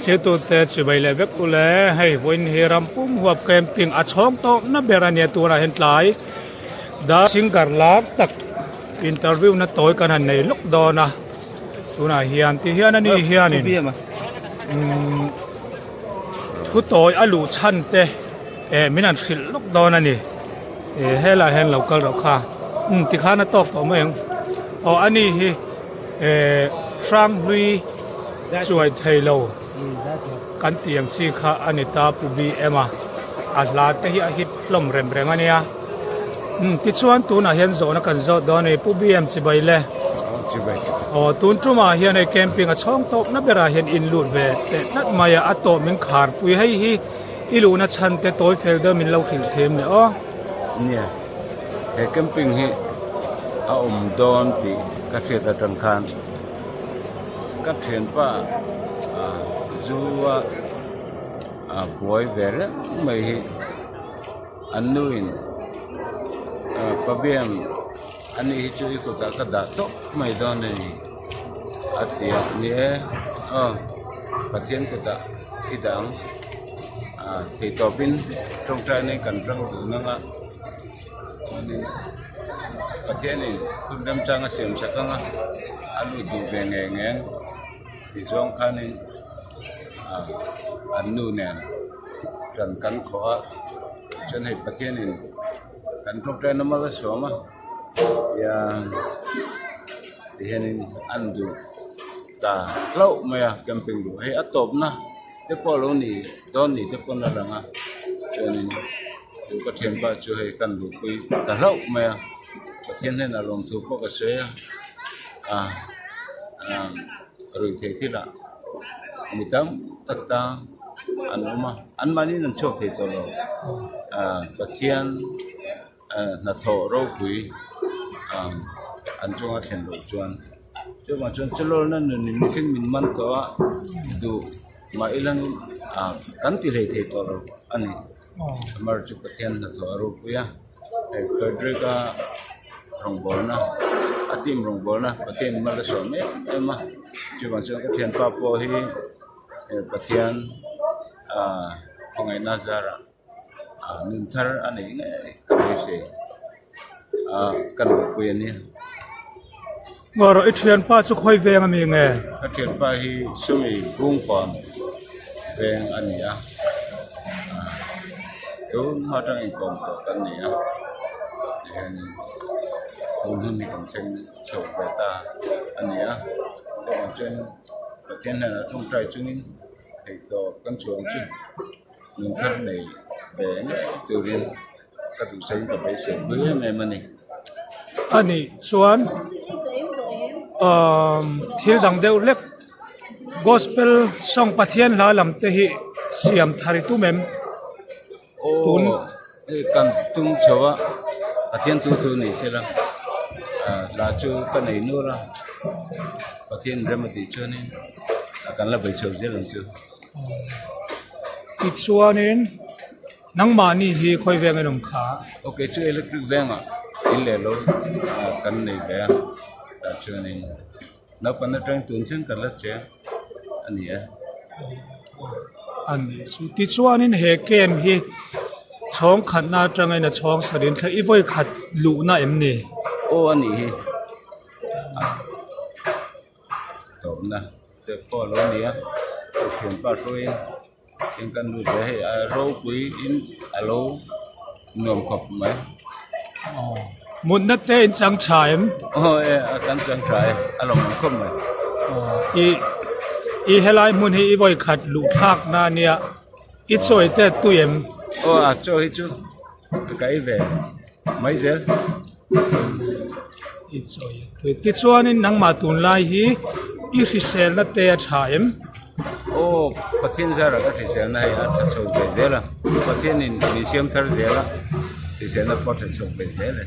ที่ตัวเตะสิบใบเล็กอุเล่ให้วันเฮรัมปุ่มหัวเกมปิงอัดช่องโตนับเบรานีตัวน่ะเห็นหลายดาสิงการลาบตักอินเตอร์วิวน่ะต่อยกันในลูกดอนะตัวน่ะเฮียนที่เฮียนนี่เฮียนี่ทุกต่อยอาลูชันเตมินันขิลลูกดอนะนี่เฮล่าเฮนเราก็เราค่ะที่ข้าน่ะตอกต่อมาเองอันนี้ฟรังลุยช่วยไทยเรากันเตียงชีข้าอันนี้ตาปูบีอัลลาเฮียฮิตลมเร่งอันนี้ที่ชวนตัวน่ะเห็นโซนกันโซดอนในปูบีสิบใบเล่ตุนจุมาเฮียในแคมปิ้งช่องโตนับเวลาเห็นอินลูดเวแต่นัดมายาอัตโตมิงขาดปุยให้ฮีอิลูนัชันแต่ตัวเฟลเดอร์มินเล่าถึงเทมเนี่ยเนี่ยแคมปิ้งฮีเอาดอนปีเกษตรกรรมคันก็เห็นว่าจูว่าบอยเวรไม่อันนู้นปะเบียมอันนี้ช่วยสุดก็ได้โตไม่โดนนี่อัตยาเนี่ยประเทศก็ได้ที่ดังที่ต่อเป็นตรงใจในการรังดูนั่งประเทศนี้คุณดำจังเสียมสักงอันนี้ดูแรงแรงที่ช่องคันนี้อันนู้นเนี่ยจันกันขอจนให้ประเทศนี้กันตรงใจน้ำมันก็สวมyang dihenin andu ta lau maya camping du hey atop na te polo ni don ni te pon la nga chonin du ka thiem pa chu hey kan du pui ta lau maya ka thien hen na lom thu ko ka se rồi thế thì là mình cắm tất ta ăn mà đi làm chốt thì cho nó bát thiên là thổ rau quý ăn chung ở thành đồ chuan chứ mà chuan cho lo nên mình khi mình mang có đủ mà ilang cắn thì thế cho nó anh ấy mà chụp bát thiên là thổ rau quý cái cái rong bò na atim rong bò na bát thiên mà là sổ em mà chứ mà chuan cái thiên pa po hi bát thiên không ai nazara nên thar anh ấy cái gì cần quyền nha ngờ rồi chuyện pa cho khơi về mà mình nghe cái chuyện pa hi sumi buông còn về anh nhá nếu mà trong anh còn có cái này á thì cũng hơn mình còn tranh chầu về ta anh nhá còn trên cái thiên này là trong trái chung thì to căn chuồng chứ mình thân này để từ liên các tụ sinh tập ấy sẽ với em này anh ấy xuân thiếu đằng đều lek gospel song pathian la làm te hi siam thari tu mem tun kan tung chawa pathian tu này thế là chu cái này nữa là pathian remedy cho nên kan la bai chau je lang chu ít xuân nên nang mani hi khoi ve ngai khá ok chu electric veng in le lo kan nei ve ta chu ni na pan na train tun chen kan la che ani su ti chuan in he kem hi chong khat na tangai na chong sarin kha i voi khat lu na em ni ani hi to na te ko lo ni a chen pa roin yang kan du je ro quý in alo nom khop mai mun na te in chang chaim kan chang chai alom khop mai i helai mun hi i voi khat lu thak na nia i choi te tuem choi chu kai ve mai zel i choi ti chuan in nang ma tun lai hi i risel na te chaim pathian zara ka thisen na ya cha chau be dela pathian in siam thar dela thisen na pot chau be dela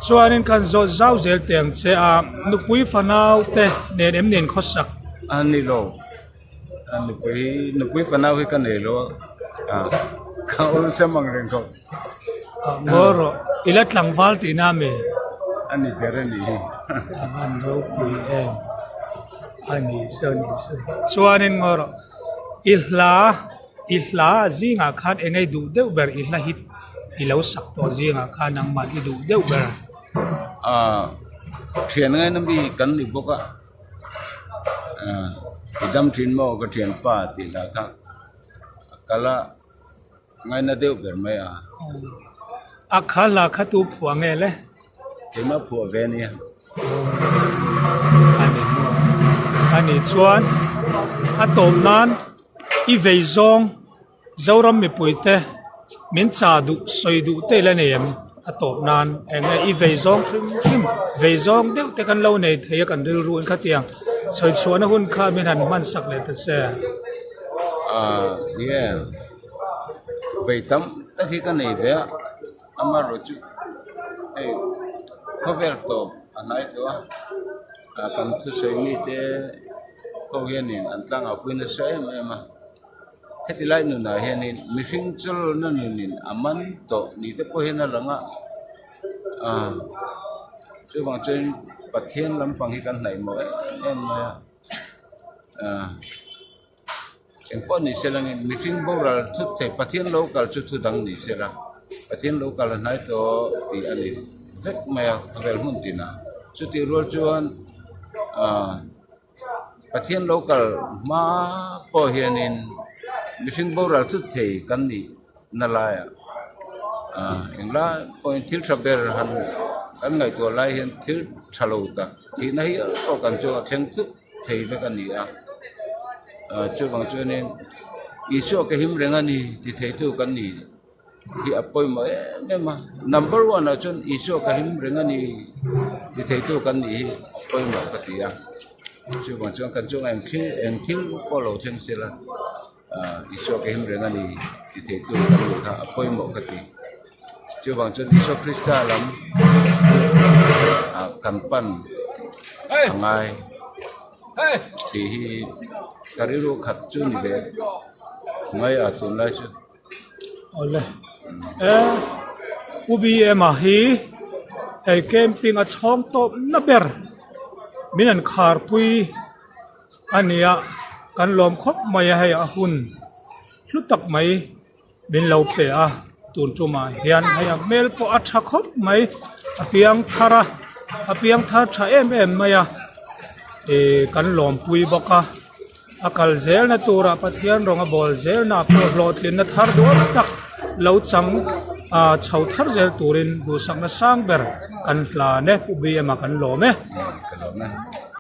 chuan in kan zo zau zel teng che nu pui fanau te nen em nen khosak ani lo nu pui fanau hi kan lo ka ul samang ren ko ngoro ilat langwal ti na me ani berani an ro pui em ani so chuan in ngoro ihla zinga khan engai du deuh ber ihla hit ilo sak to zinga khan ang man i du deuh ber thiền ngay nó bị cắn đi bốc á đâm chín mò cái thiền pa thì là khác cả là ngay nó đều về mấy akhala khatu phua nge le thì nó phù về nè ani chuan atom nan i vei zong zoram mi puite min cha du soi du te la nem atom nan enga i vei zong hrim vei zong deuh te kan lo nei thei kan ril ruin khatiang soi chuan a hun kha min han man sak le ta se yeah vậy tấm tất khi cái này về ama rồi chứ có vẻ tốt anh ấy đó cần thứ xây mi thế có hiện nên anh ta ngọc quên xây mà hết thì lại nữa hiện nên mình sinh cho nó nên aman tốt ní thế có hiện là ngã chứ bằng trên bát thiên lắm bằng cái này mới em em có ní sẽ là mình sinh bao là chút thể bát thiên lâu cả chút đằng ní sẽ là bát thiên lâu cả là này đó thì anh ấy vết mày về muốn tin à chút thì rồi chuan bát thiên lâu cả mà có hiện nên mình sinh bao là chút thể cái ní nà lại em là coi thiếu sắp bề hẳn anh ngày tuổi lại hiện thiếu salo ta thì này có cần cho thêm chút thể với cái ní cho bằng cho nên isu cái hiểm rèn anh thì thấy tu cái ní thì apoi mới mà number one là chọn isu cái hiểm rèn anh thì thấy tu cái ní apoi mà cái gì cho bằng cho cần cho em thiếu có lỗ chân sẽ là isu cái hiểm rèn anh thì thấy tu cái ní ha apoi mà cái gì cho bằng cho isu Krista lắm cần pan ngày thì kariru khát chu ni về ngay ở tuần lai chu ole ubi ema hi camping a chong top na ber minan khar pui ania kan lom khop mai hay a hun lutak mai bin lo pe a tun chuma hian hay mel po a tha khop mai apiang thar tha em maya kan lom pui boka akal zel na tura pathian ronga bol zel na pro lot lin na thar do tak lo chang chau thar zel turin bu sang na sang ber kan hla ne ubi ma kan lo me